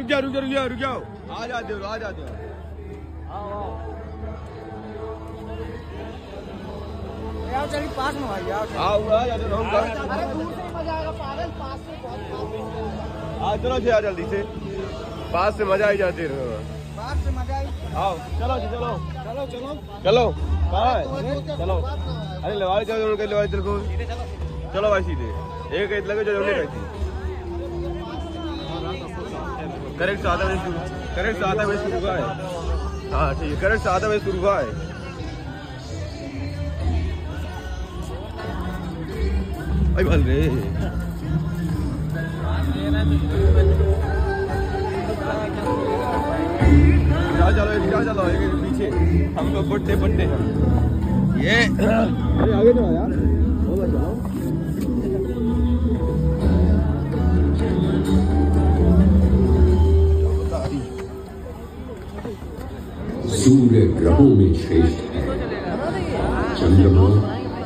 जाओ रुक जाओ आ जाते हो यार चलिए पास में भाई यार आओ आ जाते हो अरे दूर से ही मजा आएगा पागल पास से बहुत आ चलो जी जल्दी से पास से मजा ही जाते रहो पास से मजा आई आओ चलो कहाँ है चलो अरे लवाई चलो चलो भाई सीधे एक लगे जो रहती करेक्ट 7 बजे शुरू हुआ है। हाँ ठीक है करेक्ट 7 बजे शुरू हुआ है। भाई बोल रहे चलो पीछे हम लोग पट्टे ये अरे आगे तो यार सूर्य ग्रहों में श्रेष्ठ है, चंद्रमा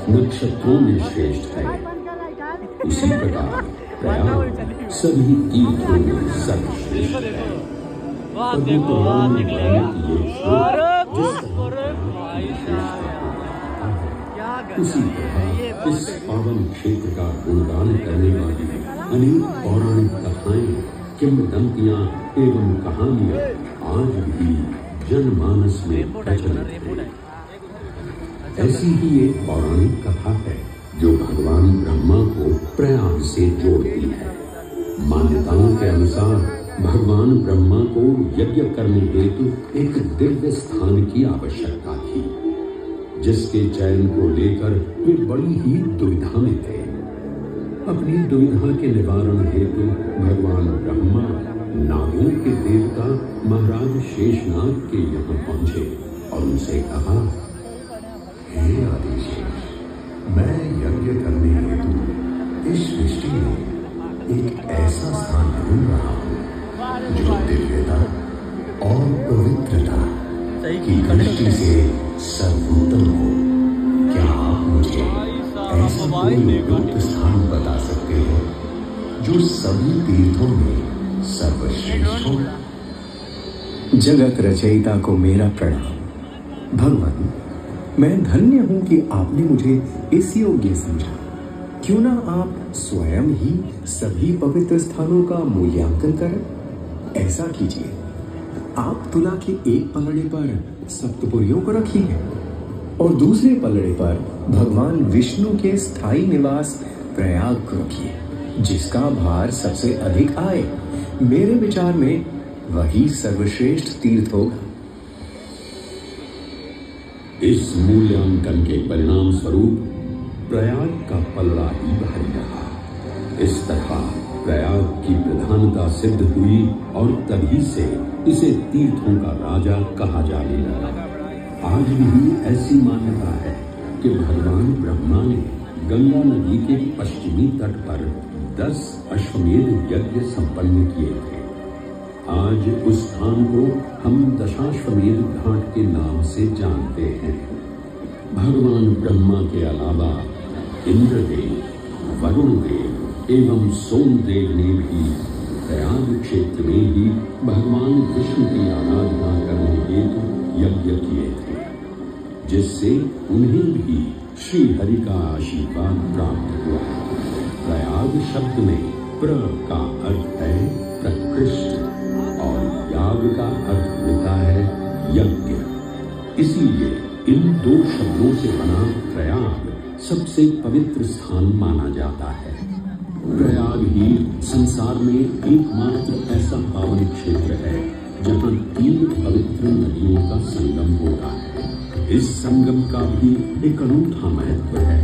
नक्षत्रों में श्रेष्ठ है, उसी प्रकार प्रयाग सभी तीर्थों में सर्वश्रेष्ठ है। उसी प्रकार इस पावन क्षेत्र का गुणगान करने वाली अनेक पौराणिक कथाएं, किंवदंतियां एवं कहानियां आज भी जनमानस में प्रचलित है। ऐसी ही एक पौराणिक कथा है जो भगवान ब्रह्मा को प्रयाग से जोड़ती है। मान्यताओं के अनुसार भगवान ब्रह्मा को यज्ञ करने हेतु एक दिव्य स्थान की आवश्यकता थी, जिसके चयन को लेकर वे बड़ी ही दुविधा में थे। अपनी दुविधा के निवारण हेतु भगवान ब्रह्मा नागों के देवता महाराज शेषनाग के यहाँ पहुंचे और उनसे कहा, हे आदिशेष, मैं यज्ञ करने हेतु इस सृष्टि में एक ऐसा स्थान ढूंढ रहा हूँ जो दिव्यता और पवित्रता की दृष्टि से सर्वोत्तम हो। क्या आप मुझे ऐसा कोई उपयुक्त स्थान बता सकते हैं जो सभी तीर्थों में सर्वश्रेष्ठ हो? जगत रचयिता को मेरा प्रणाम। भगवान, मैं धन्य हूं कि आपने मुझे इस योग्य समझा। क्यों ना आप स्वयं ही सभी पवित्र स्थानों का मूल्यांकन करें। ऐसा कीजिए, आप तुला के एक पलड़े पर सप्तपुरियों को रखिए और दूसरे पलड़े पर भगवान विष्णु के स्थायी निवास प्रयाग को रखिए, जिसका भार सबसे अधिक आए। मेरे विचार में वही सर्वश्रेष्ठ तीर्थ होगा। इस मूल्यांकन के परिणाम स्वरूप प्रयाग का पलड़ा ही भारी रहा। इस तरह प्रयाग की प्रधानता सिद्ध हुई और तभी से इसे तीर्थों का राजा कहा जाने लगा। आज भी ऐसी मान्यता है कि भगवान ब्रह्मा ने गंगा नदी के पश्चिमी तट पर 10 अश्वमेध यज्ञ संपन्न किए थे। आज उस स्थान को हम दशाश्वमेध घाट के नाम से जानते हैं। भगवान ब्रह्मा के अलावा इंद्रदेव, वरुण देव एवं सोमदेव ने भी प्रयाग क्षेत्र में ही भगवान विष्णु की आराधना करने हेतु यज्ञ किए थे, जिससे उन्हें भी श्री हरि का आशीर्वाद प्राप्त हुआ। प्रयाग शब्द में प्र का अर्थ है प्रकृष्ट और याग का अर्थ होता है यज्ञ। इसीलिए इन दो शब्दों से बना प्रयाग सबसे पवित्र स्थान माना जाता है। प्रयाग ही संसार में एकमात्र ऐसा पावन क्षेत्र है जहाँ 3 पवित्र नदियों का संगम होता है। इस संगम का भी एक अनूठा महत्व है।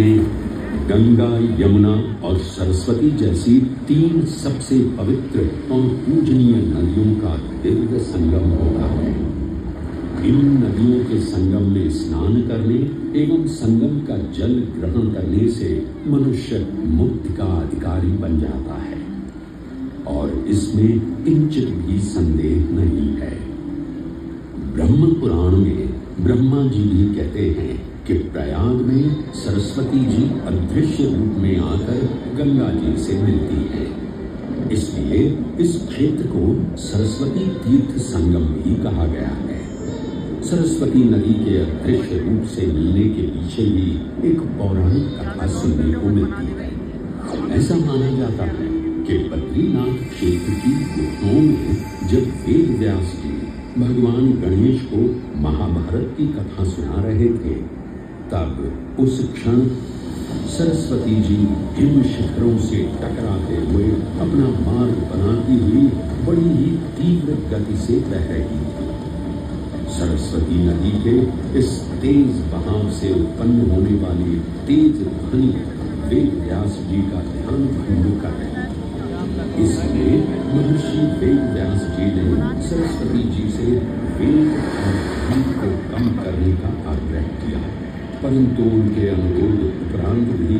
में गंगा, यमुना और सरस्वती जैसी 3 सबसे पवित्र और पूजनीय नदियों का दिव्य संगम होता है। इन नदियों के संगम में स्नान करने एवं संगम का जल ग्रहण करने से मनुष्य मुक्ति का अधिकारी बन जाता है और इसमें किंचित भी संदेह नहीं है। ब्रह्म पुराण में ब्रह्मा जी भी कहते हैं कि प्रयाग में सरस्वती जी अदृश्य रूप में आकर गंगा जी से मिलती हैं। इसलिए इस क्षेत्र को सरस्वती तीर्थ संगम भी कहा गया है। सरस्वती नदी के अदृश्य रूप से मिलने के पीछे भी एक पौराणिक कथा सुनने को मिलती है। ऐसा माना जाता है कि बद्रीनाथ क्षेत्र की गुफाओं में जब वेद व्यास जी भगवान गणेश को महाभारत की कथा सुना रहे थे, तब उस क्षण सरस्वती जी हिम शिखरों से टकराते हुए अपना मार्ग बनाती हुई बड़ी ही तीव्र गति से बह रही थी। सरस्वती नदी के इस तेज बहाव से उत्पन्न होने वाली तेज ध्वनि वेद व्यास जी का ध्यान भंग कर रही थी। इसलिए महर्षि वेद व्यास जी ने सरस्वती जी से वेग और ध्वनि को कम करने का आग्रह किया, परंतु उनके अनुरोध उपरांत भी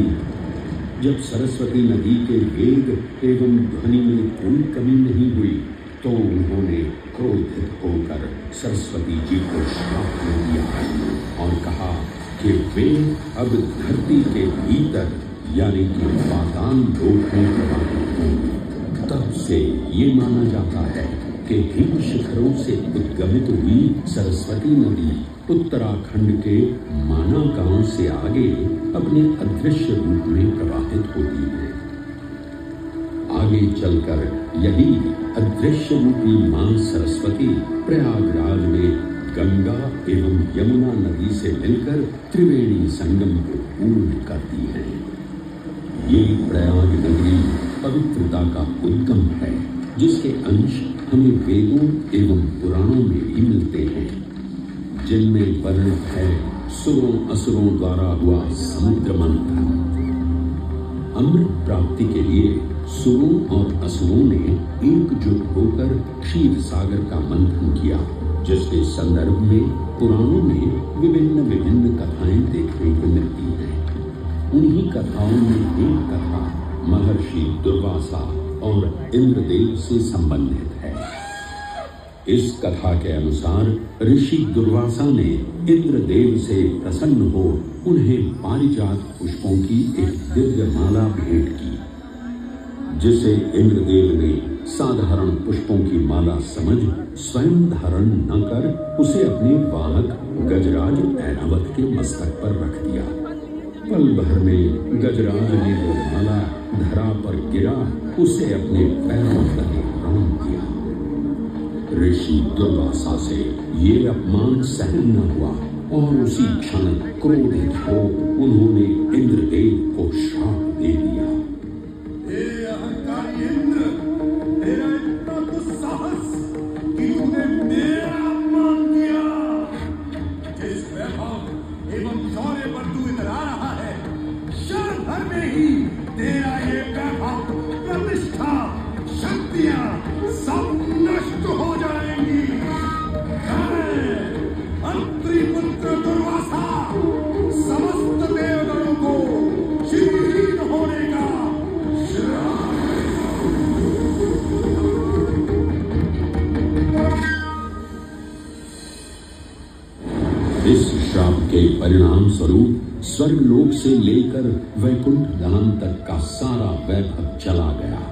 जब सरस्वती नदी के वेग एवं ध्वनि में कोई कमी नहीं हुई तो उन्होंने क्रोधित होकर सरस्वती जी को श्राप दे दिया और कहा कि वे अब धरती के भीतर यानी कि पाताल लोक में प्रवाहित होंगे। तब से ये माना जाता है कि हिम शिखरों से उद्गमित हुई सरस्वती नदी उत्तराखंड के माना गांव से आगे अपने अदृश्य रूप में प्रवाहित होती है। आगे चलकर यही अदृश्य रूपी मां सरस्वती प्रयागराज में गंगा एवं यमुना नदी से मिलकर त्रिवेणी संगम को पूर्ण करती है। ये प्रयाग नगरी पवित्रता का उद्गम है, जिसके अंश हमें वेदों एवं पुराणों में भी मिलते हैं, जिनमें वर्णित है सुरों असुरों द्वारा हुआ समुद्र मंथन। अमृत प्राप्ति के लिए सुरों और असुरों ने एकजुट होकर क्षीर सागर का मंथन किया, जिसके संदर्भ में पुराणों में विभिन्न कथाएं देखने को मिलती हैं। उन्हीं कथाओं में एक कथा महर्षि दुर्वासा और इंद्रदेव से संबंधित है। इस कथा के अनुसार ऋषि दुर्वासा ने इंद्रदेव से प्रसन्न हो उन्हें पारिजात पुष्पों की एक दिव्य माला भेंट की, जिसे इंद्रदेव ने साधारण पुष्पों की माला समझ स्वयं धारण न कर उसे अपने वाहक गजराज ऐरावत के मस्तक पर रख दिया। पल भर में गजराज ने वो माला धरा पर गिरा, उसे अपने पैरों तले प्रणाम किया। ऋषि दुर्वासा से ये अपमान सहन न हुआ और उसी क्षण क्रोधित हो उन्होंने इंद्रदेव को श्राप दे दिया। हे अहंकारी इंद्र, तेरा इतना दुस्साहस कि तूने मेरा अपमान किया। जिस वैभव एवं शौर्य पर तू इधर आ रहा है, क्षण भर में ही तेरा ये वैभव, प्रतिष्ठा, शक्तियां सब नष्ट हो जाएंगी। मंत्री पुत्र दुर्वासा समस्त देवगणों को चिरहीन होने का श्राप। इस श्राप के परिणाम स्वरूप स्वर्गलोक से लेकर वैकुंठ धाम तक का सारा वैभव चला गया।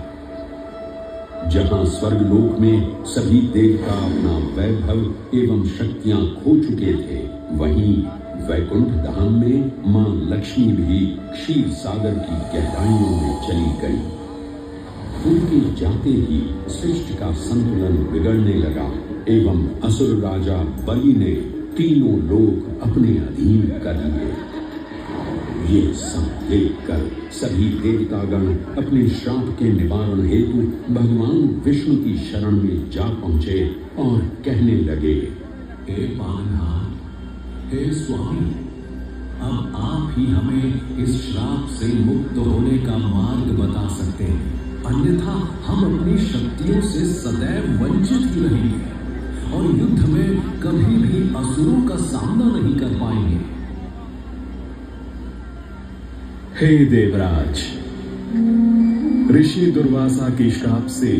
जहां स्वर्गलोक में सभी देवता अपना वैभव एवं शक्तियां खो चुके थे, वहीं वैकुंठ धाम में मां लक्ष्मी भी क्षीर सागर की गहराइयों में चली गई। उनके जाते ही सृष्टि का संतुलन बिगड़ने लगा एवं असुर राजा बलि ने तीनों लोक अपने अधीन कर लिए। ये सब देखकर सभी देवतागण अपने श्राप के निवारण हेतु भगवान विष्णु की शरण में जा पहुंचे और कहने लगे, हे पालनाथ, हे स्वामी, अब आप ही हमें इस श्राप से मुक्त होने का मार्ग बता सकते हैं, अन्यथा हम अपनी शक्तियों से सदैव वंचित ही रहेंगे और युद्ध में कभी भी असुरों का सामना नहीं कर पाएंगे। हे देवराज, ऋषि दुर्वासा के श्राप से